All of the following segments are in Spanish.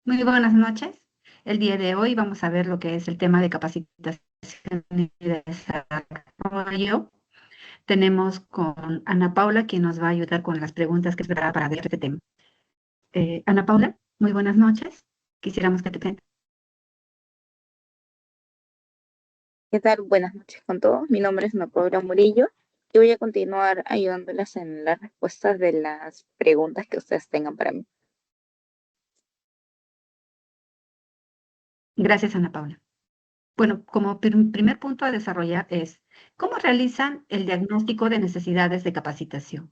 Muy buenas noches. El día de hoy vamos a ver lo que es el tema de capacitación y desarrollo. Tenemos con Ana Paula, quien nos va a ayudar con las preguntas que es preparada para ver este tema. Ana Paula, muy buenas noches. Quisiéramos que te presentes. ¿Qué tal? Buenas noches con todos. Mi nombre es Ana Paula Murillo y voy a continuar ayudándolas en las respuestas de las preguntas que ustedes tengan para mí. Gracias, Ana Paula. Bueno, como primer punto a desarrollar es, ¿cómo realizan el diagnóstico de necesidades de capacitación?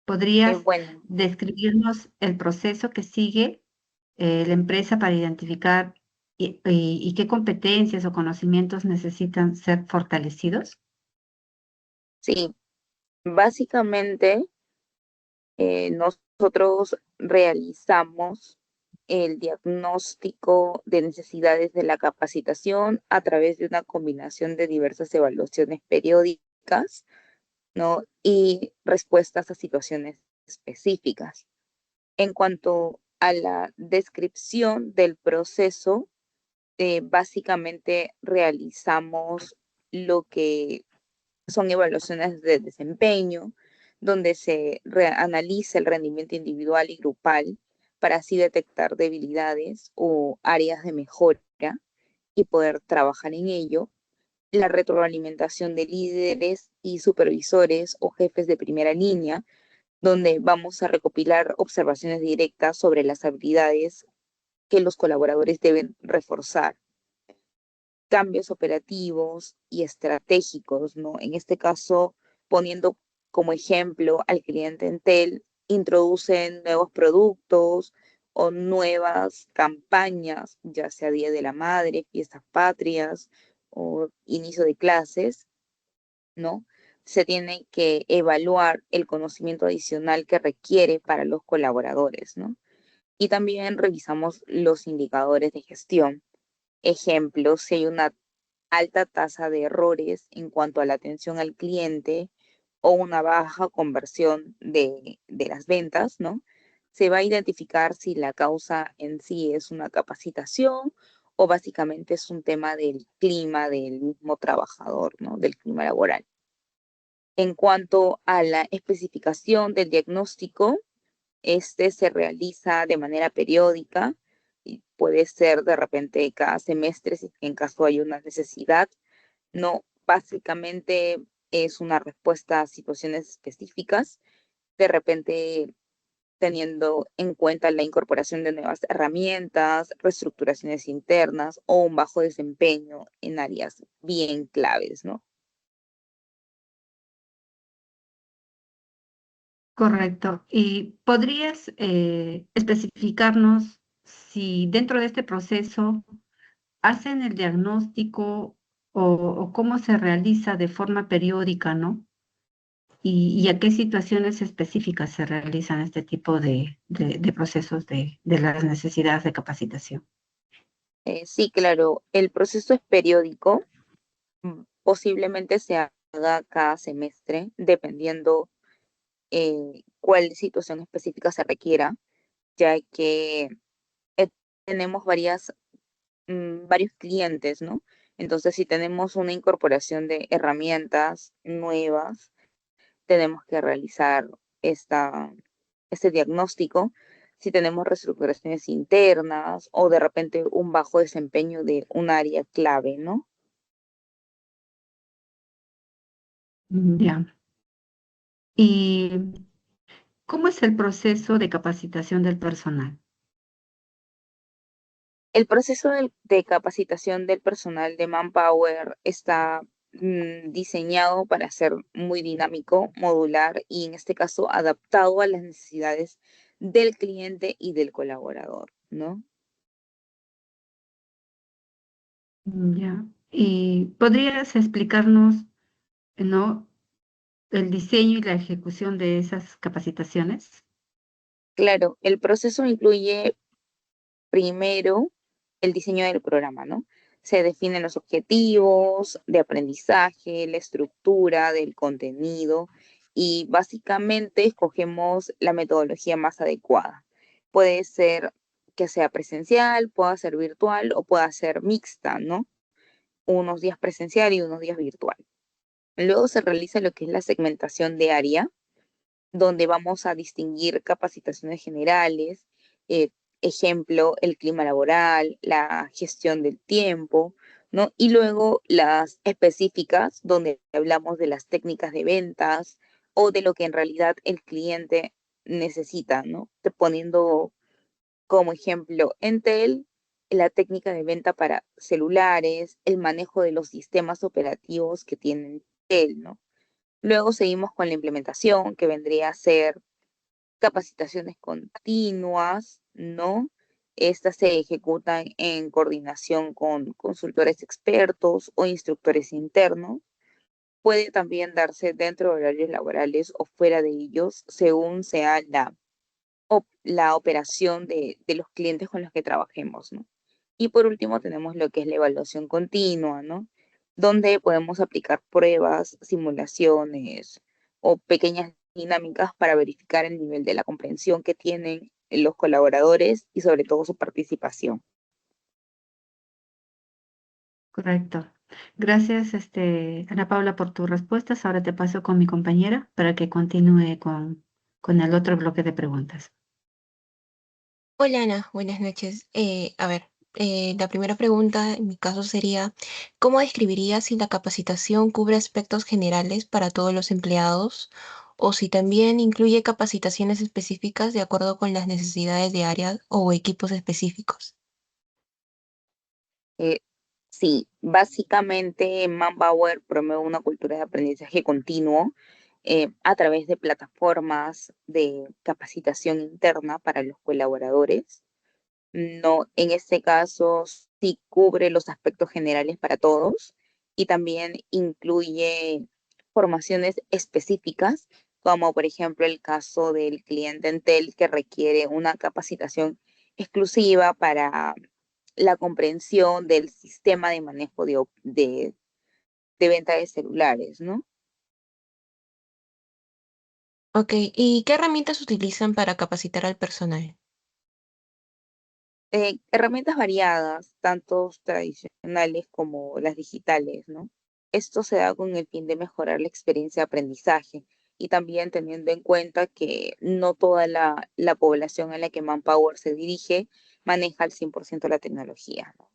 ¿Podrías Bueno, describirnos el proceso que sigue la empresa para identificar y qué competencias o conocimientos necesitan ser fortalecidos? sí, básicamente nosotros realizamos el diagnóstico de necesidades de la capacitación a través de una combinación de diversas evaluaciones periódicas, ¿no? Y respuestas a situaciones específicas. En cuanto a la descripción del proceso, básicamente realizamos lo que son evaluaciones de desempeño, donde se analiza el rendimiento individual y grupal para así detectar debilidades o áreas de mejora y poder trabajar en ello. La retroalimentación de líderes y supervisores o jefes de primera línea, donde vamos a recopilar observaciones directas sobre las habilidades que los colaboradores deben reforzar, cambios operativos y estratégicos, ¿no? En este caso, poniendo como ejemplo al cliente Entel, introducen nuevos productos o nuevas campañas, ya sea Día de la Madre, fiestas patrias o inicio de clases, ¿no? Se tiene que evaluar el conocimiento adicional que requiere para los colaboradores, ¿no? Y también revisamos los indicadores de gestión. Ejemplo, si hay una alta tasa de errores en cuanto a la atención al cliente o una baja conversión de las ventas, ¿no? Se va a identificar si la causa en sí es una capacitación o básicamente es un tema del clima del mismo trabajador, ¿no? Del clima laboral. En cuanto a la especificación del diagnóstico, este se realiza de manera periódica y puede ser de repente cada semestre si en caso hay una necesidad. No, básicamente es una respuesta a situaciones específicas, de repente teniendo en cuenta la incorporación de nuevas herramientas, reestructuraciones internas o un bajo desempeño en áreas bien claves, ¿no? Correcto. ¿Y podrías especificarnos si dentro de este proceso hacen el diagnóstico o cómo se realiza de forma periódica, ¿no? Y a qué situaciones específicas se realizan este tipo de procesos de las necesidades de capacitación? Sí, claro, el proceso es periódico, posiblemente se haga cada semestre, dependiendo cuál situación específica se requiera, ya que eh, tenemos varios clientes, ¿no? Entonces, si tenemos una incorporación de herramientas nuevas, tenemos que realizar este diagnóstico. Si tenemos reestructuraciones internas o de repente un bajo desempeño de un área clave, ¿no? Ya. ¿Y cómo es el proceso de capacitación del personal? El proceso de capacitación del personal de Manpower está diseñado para ser muy dinámico, modular y en este caso adaptado a las necesidades del cliente y del colaborador, ¿no? Ya. ¿Y podrías explicarnos, ¿no? El diseño y la ejecución de esas capacitaciones. Claro, el proceso incluye primero el diseño del programa, ¿no? Se definen los objetivos de aprendizaje, la estructura del contenido y básicamente escogemos la metodología más adecuada. Puede ser que sea presencial, pueda ser virtual o pueda ser mixta, ¿no? Unos días presencial y unos días virtual. Luego se realiza lo que es la segmentación de área, donde vamos a distinguir capacitaciones generales, eh, ejemplo, el clima laboral, la gestión del tiempo, ¿no? Y luego las específicas, donde hablamos de las técnicas de ventas o de lo que en realidad el cliente necesita, ¿no? Poniendo como ejemplo Entel, la técnica de venta para celulares, el manejo de los sistemas operativos que tiene Entel, ¿no? Luego seguimos con la implementación, que vendría a ser capacitaciones continuas, ¿no? Estas se ejecutan en coordinación con consultores expertos o instructores internos. Puede también darse dentro de horarios laborales o fuera de ellos, según sea la operación de los clientes con los que trabajemos, ¿no? Y por último tenemos lo que es la evaluación continua, ¿no? Donde podemos aplicar pruebas, simulaciones o pequeñas dinámicas para verificar el nivel de la comprensión que tienen los colaboradores y sobre todo su participación. Correcto. Gracias, Ana Paula, por tus respuestas. Ahora te paso con mi compañera para que continúe con el otro bloque de preguntas. Hola Ana, buenas noches. La primera pregunta en mi caso sería, ¿cómo describirías si la capacitación cubre aspectos generales para todos los empleados o si también incluye capacitaciones específicas de acuerdo con las necesidades de áreas o equipos específicos? Eh, sí, básicamente Manpower promueve una cultura de aprendizaje continuo a través de plataformas de capacitación interna para los colaboradores. No, en este caso sí cubre los aspectos generales para todos y también incluye formaciones específicas, como por ejemplo el caso del cliente Entel que requiere una capacitación exclusiva para la comprensión del sistema de manejo de venta de celulares, ¿no? Ok, ¿y qué herramientas utilizan para capacitar al personal? Herramientas variadas, tanto tradicionales como las digitales, ¿no? Esto se da con el fin de mejorar la experiencia de aprendizaje y también teniendo en cuenta que no toda la población a la que Manpower se dirige maneja al 100% la tecnología, ¿no?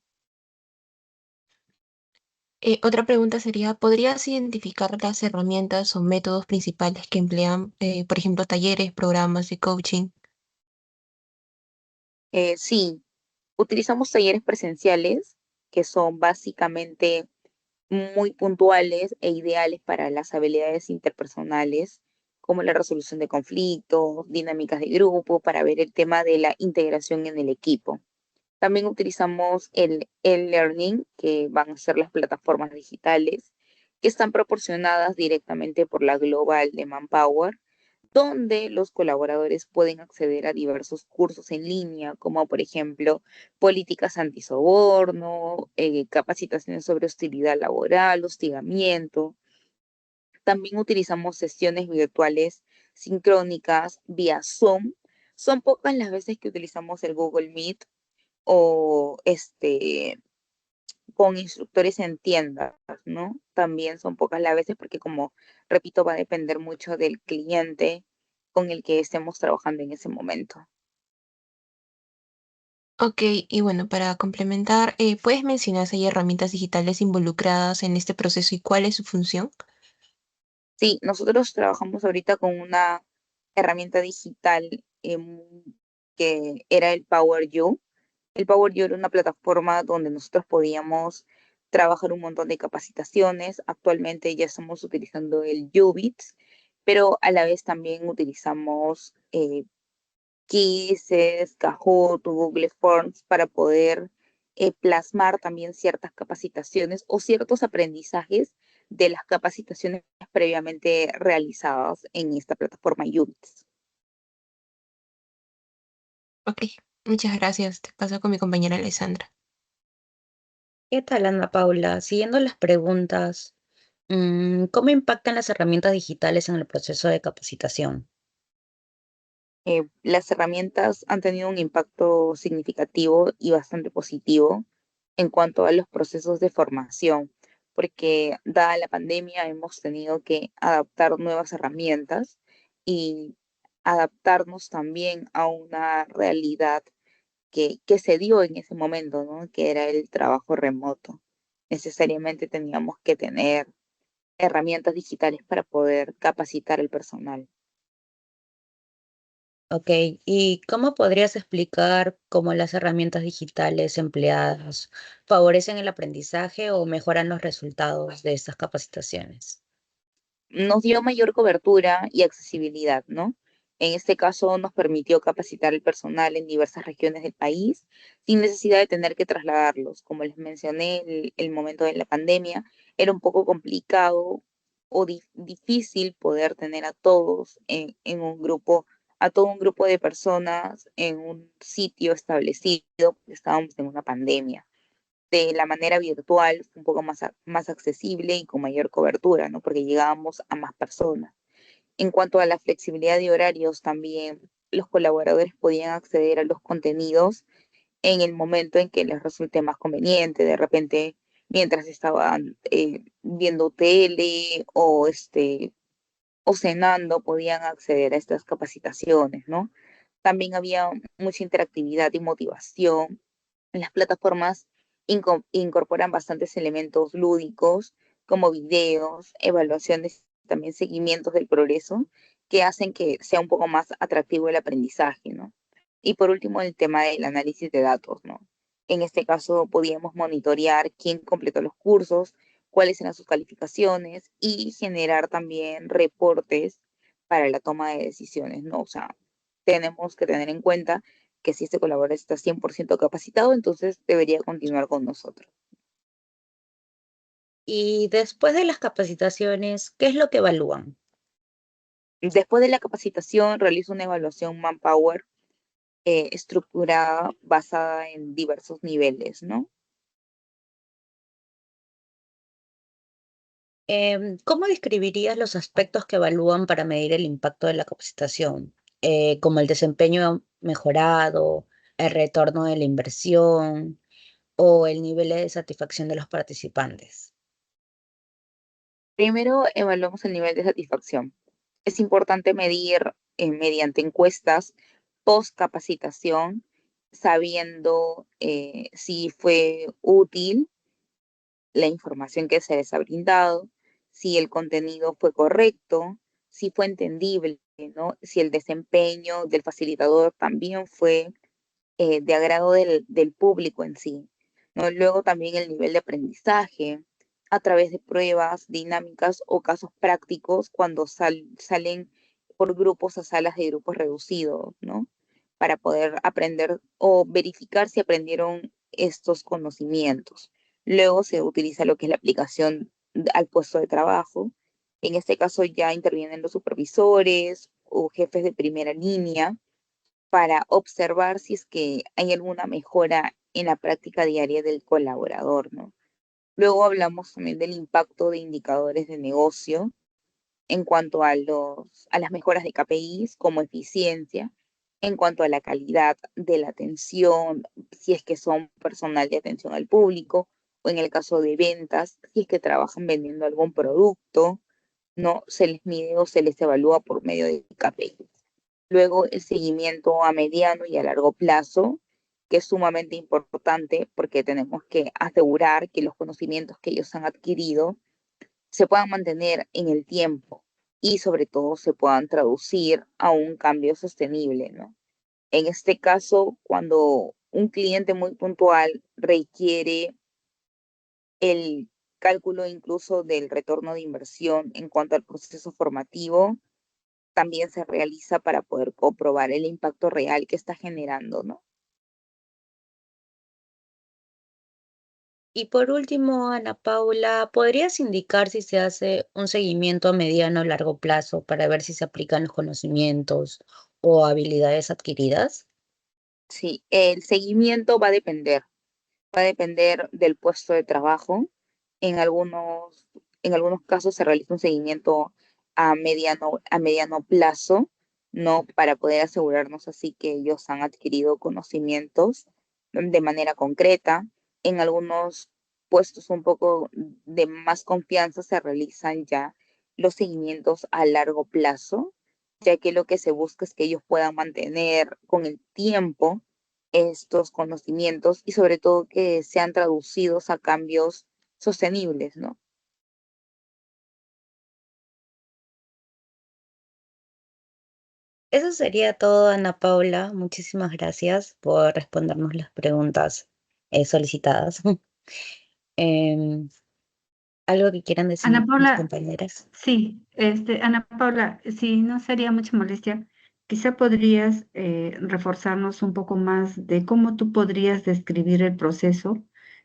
Otra pregunta sería, ¿podrías identificar las herramientas o métodos principales que emplean, por ejemplo, talleres, programas de coaching? Sí, utilizamos talleres presenciales que son básicamente muy puntuales e ideales para las habilidades interpersonales, como la resolución de conflictos, dinámicas de grupo, para ver el tema de la integración en el equipo. También utilizamos el e-learning, que van a ser las plataformas digitales, que están proporcionadas directamente por la Global de Manpower, donde los colaboradores pueden acceder a diversos cursos en línea, como por ejemplo políticas antisoborno, capacitaciones sobre hostilidad laboral, hostigamiento. También utilizamos sesiones virtuales sincrónicas vía Zoom. Son pocas las veces que utilizamos el Google Meet o con instructores en tiendas, ¿no? También son pocas las veces porque, como repito, va a depender mucho del cliente con el que estemos trabajando en ese momento. Ok, y bueno, para complementar, ¿puedes mencionar si hay herramientas digitales involucradas en este proceso y cuál es su función? Sí, nosotros trabajamos ahorita con una herramienta digital que era el Power You. El Power You era una plataforma donde nosotros podíamos trabajar un montón de capacitaciones. Actualmente ya estamos utilizando el Ubits, pero a la vez también utilizamos Quizzes, Kahoot, Google Forms para poder plasmar también ciertas capacitaciones o ciertos aprendizajes de las capacitaciones previamente realizadas en esta plataforma Ubits. Ok, muchas gracias. Te paso con mi compañera Alessandra. ¿Qué tal, Ana Paula? Siguiendo las preguntas, ¿cómo impactan las herramientas digitales en el proceso de capacitación? Las herramientas han tenido un impacto significativo y bastante positivo en cuanto a los procesos de formación, porque dada la pandemia hemos tenido que adaptar nuevas herramientas y adaptarnos también a una realidad que se dio en ese momento, ¿no? Que era el trabajo remoto. Necesariamente teníamos que tener herramientas digitales para poder capacitar al personal. Ok, ¿y cómo podrías explicar cómo las herramientas digitales empleadas favorecen el aprendizaje o mejoran los resultados de estas capacitaciones? Nos dio mayor cobertura y accesibilidad, ¿no? En este caso nos permitió capacitar al personal en diversas regiones del país sin necesidad de tener que trasladarlos. Como les mencioné, el momento de la pandemia era un poco complicado o difícil poder tener a todos en un grupo, a todo un grupo de personas en un sitio establecido, porque estábamos en una pandemia. De la manera virtual, un poco más accesible y con mayor cobertura, ¿no? Porque llegábamos a más personas. En cuanto a la flexibilidad de horarios, también los colaboradores podían acceder a los contenidos en el momento en que les resulte más conveniente, de repente mientras estaban viendo tele o cenando, podían acceder a estas capacitaciones, ¿no? También había mucha interactividad y motivación. Las plataformas incorporan bastantes elementos lúdicos, como videos, evaluaciones, también seguimientos del progreso, que hacen que sea un poco más atractivo el aprendizaje, ¿no? Y por último, el tema del análisis de datos, ¿no? En este caso, podíamos monitorear quién completó los cursos, cuáles eran sus calificaciones y generar también reportes para la toma de decisiones, ¿no? O sea, tenemos que tener en cuenta que si este colaborador está 100% capacitado, entonces debería continuar con nosotros. Y después de las capacitaciones, ¿qué es lo que evalúan? Después de la capacitación, realizo una evaluación Manpower estructurada basada en diversos niveles, ¿no? ¿Cómo describirías los aspectos que evalúan para medir el impacto de la capacitación? Como el desempeño mejorado, el retorno de la inversión o el nivel de satisfacción de los participantes. Primero, evaluamos el nivel de satisfacción. Es importante medir mediante encuestas post capacitación, sabiendo si fue útil la información que se les ha brindado, si el contenido fue correcto, si fue entendible, ¿no? Si el desempeño del facilitador también fue de agrado del público en sí, ¿no? Luego también el nivel de aprendizaje a través de pruebas, dinámicas o casos prácticos cuando salen por grupos a salas de grupos reducidos, ¿no? Para poder aprender o verificar si aprendieron estos conocimientos. Luego se utiliza lo que es la aplicación al puesto de trabajo. En este caso ya intervienen los supervisores o jefes de primera línea para observar si es que hay alguna mejora en la práctica diaria del colaborador, ¿no? Luego hablamos también del impacto de indicadores de negocio en cuanto a las mejoras de KPIs como eficiencia, en cuanto a la calidad de la atención, si es que son personal de atención al público, o en el caso de ventas, si es que trabajan vendiendo algún producto, ¿no? Se les mide o se les evalúa por medio de KPIs. Luego el seguimiento a mediano y a largo plazo, que es sumamente importante porque tenemos que asegurar que los conocimientos que ellos han adquirido se puedan mantener en el tiempo y sobre todo se puedan traducir a un cambio sostenible, ¿no? En este caso, cuando un cliente muy puntual requiere el cálculo incluso del retorno de inversión en cuanto al proceso formativo, también se realiza para poder comprobar el impacto real que está generando, ¿no? Y por último, Ana Paula, ¿podrías indicar si se hace un seguimiento a mediano o largo plazo para ver si se aplican los conocimientos o habilidades adquiridas? Sí, el seguimiento va a depender del puesto de trabajo. En algunos, en algunos casos se realiza un seguimiento a mediano plazo, ¿no? Para poder asegurarnos así que ellos han adquirido conocimientos de manera concreta. En algunos puestos un poco de más confianza se realizan ya los seguimientos a largo plazo, ya que lo que se busca es que ellos puedan mantener con el tiempo estos conocimientos y sobre todo que sean traducidos a cambios sostenibles, ¿no? Eso sería todo, Ana Paula. Muchísimas gracias por respondernos las preguntas solicitadas. Em, ¿Algo que quieran Ana decir mis Paula, compañeras? sí, Ana Paula, si no sería mucha molestia, quizá podrías reforzarnos un poco más de cómo tú podrías describir el proceso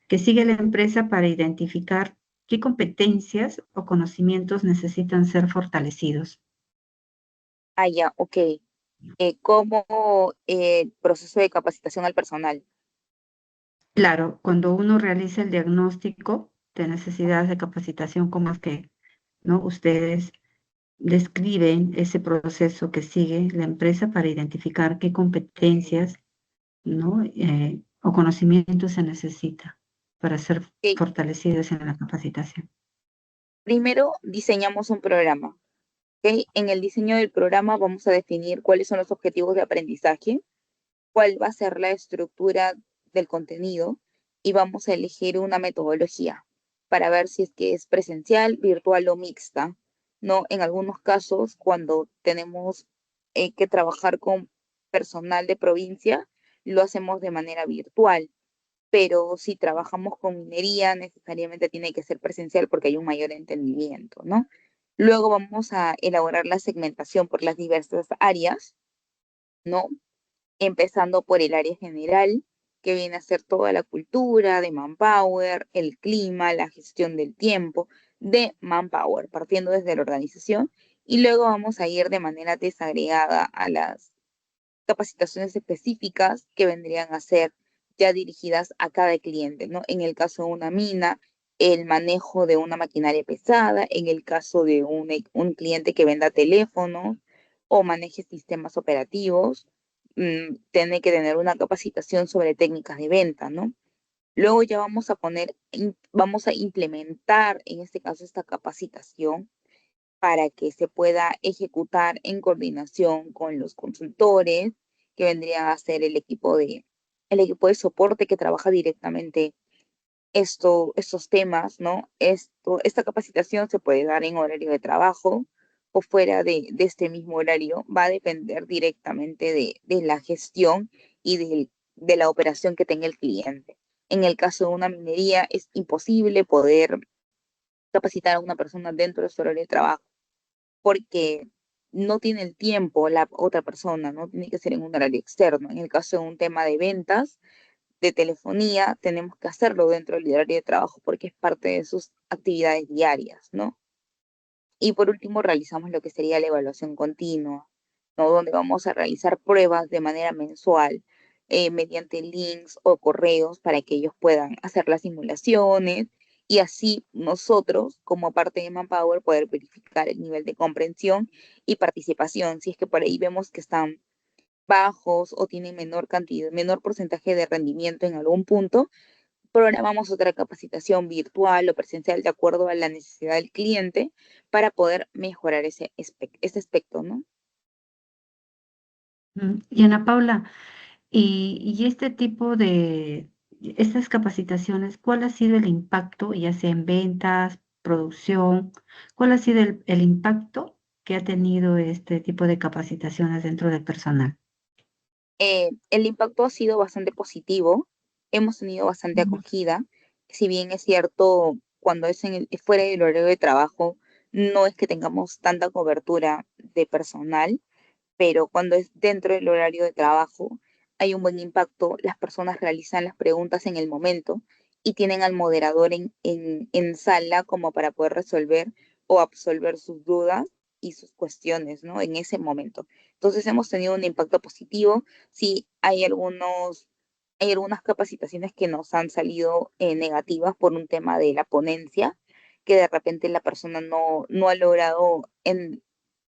que sigue la empresa para identificar qué competencias o conocimientos necesitan ser fortalecidos. Ah, ya, ok. ¿Cómo proceso de capacitación al personal? Claro, cuando uno realiza el diagnóstico de necesidades de capacitación, ¿cómo es que, no, ustedes describen ese proceso que sigue la empresa para identificar qué competencias, ¿no? O conocimientos se necesita para ser Ok, fortalecidos en la capacitación? primero diseñamos un programa. ¿Ok? En el diseño del programa vamos a definir cuáles son los objetivos de aprendizaje, cuál va a ser la estructura del contenido y vamos a elegir una metodología para ver si es que es presencial, virtual o mixta, ¿no? En algunos casos, cuando tenemos que trabajar con personal de provincia, lo hacemos de manera virtual, pero si trabajamos con minería, necesariamente tiene que ser presencial porque hay un mayor entendimiento, ¿no? Luego vamos a elaborar la segmentación por las diversas áreas, ¿no? Empezando por el área general, que viene a ser toda la cultura de Manpower, el clima, la gestión del tiempo de Manpower, partiendo desde la organización, y luego vamos a ir de manera desagregada a las capacitaciones específicas que vendrían a ser ya dirigidas a cada cliente, ¿no? En el caso de una mina, el manejo de una maquinaria pesada, en el caso de un cliente que venda teléfonos o maneje sistemas operativos, tiene que tener una capacitación sobre técnicas de venta, ¿no? Luego ya vamos a vamos a implementar, en este caso, esta capacitación para que se pueda ejecutar en coordinación con los consultores, que vendría a ser el equipo de soporte que trabaja directamente estos temas, ¿no? Esta capacitación se puede dar en horario de trabajo o fuera de este mismo horario, va a depender directamente de la gestión y de la operación que tenga el cliente. En el caso de una minería, es imposible poder capacitar a una persona dentro de su horario de trabajo porque no tiene el tiempo la otra persona, ¿no? Tiene que ser en un horario externo. En el caso de un tema de ventas, de telefonía, tenemos que hacerlo dentro del horario de trabajo porque es parte de sus actividades diarias, ¿no? Y por último, realizamos lo que sería la evaluación continua, ¿no? Donde vamos a realizar pruebas de manera mensual, mediante links o correos para que ellos puedan hacer las simulaciones y así nosotros, como parte de Manpower, poder verificar el nivel de comprensión y participación. Si es que por ahí vemos que están bajos o tienen menor cantidad, menor porcentaje de rendimiento en algún punto, programamos otra capacitación virtual o presencial de acuerdo a la necesidad del cliente para poder mejorar ese aspecto, ¿no? Y Ana Paula, y este tipo de, estas capacitaciones, ¿cuál ha sido el impacto, ya sea en ventas, producción? ¿Cuál ha sido el impacto que ha tenido este tipo de capacitaciones dentro del personal? El impacto ha sido bastante positivo, hemos tenido bastante Ujú. acogida, si bien es cierto, cuando es fuera del horario de trabajo, no es que tengamos tanta cobertura de personal, pero cuando es dentro del horario de trabajo hay un buen impacto, las personas realizan las preguntas en el momento y tienen al moderador en sala como para poder resolver o absolver sus dudas y sus cuestiones, ¿no? En ese momento. Entonces hemos tenido un impacto positivo. Sí, hay algunas capacitaciones que nos han salido negativas por un tema de la ponencia, que de repente la persona no ha logrado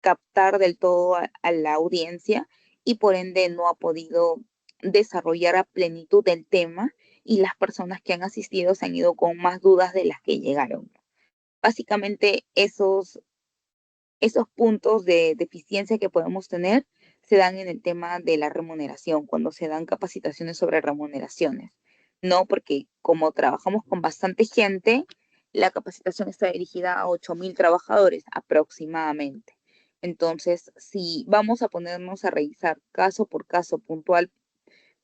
captar del todo a la audiencia y por ende no ha podido desarrollar a plenitud el tema y las personas que han asistido se han ido con más dudas de las que llegaron. Básicamente esos puntos de deficiencia que podemos tener se dan en el tema de la remuneración, cuando se dan capacitaciones sobre remuneraciones, ¿no? Porque como trabajamos con bastante gente, la capacitación está dirigida a 8.000 trabajadores aproximadamente. Entonces, si vamos a ponernos a revisar caso por caso, puntual,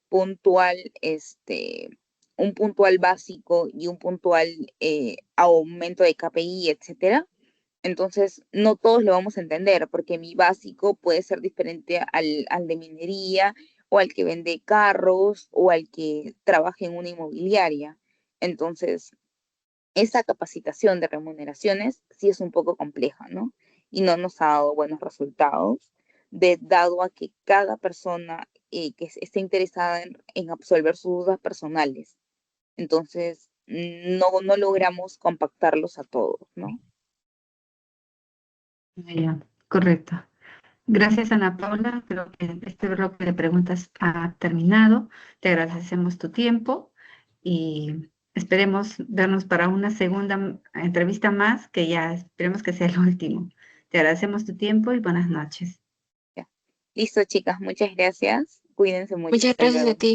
un puntual básico y un puntual aumento de KPI, etcétera, entonces no todos lo vamos a entender, porque mi básico puede ser diferente al de minería, o al que vende carros, o al que trabaja en una inmobiliaria. Entonces, esa capacitación de remuneraciones sí es un poco compleja, ¿no? Y no nos ha dado buenos resultados, dado a que cada persona que esté interesada en absolver sus dudas personales. Entonces, no logramos compactarlos a todos, ¿no? Ya, correcto. Gracias, Ana Paula. Creo que este bloque de preguntas ha terminado. Te agradecemos tu tiempo y esperemos vernos para una segunda entrevista más, que ya esperemos que sea el último. Te agradecemos tu tiempo y buenas noches. Ya. Listo, chicas, muchas gracias. Cuídense mucho. Muchas Hasta gracias a luego. ti.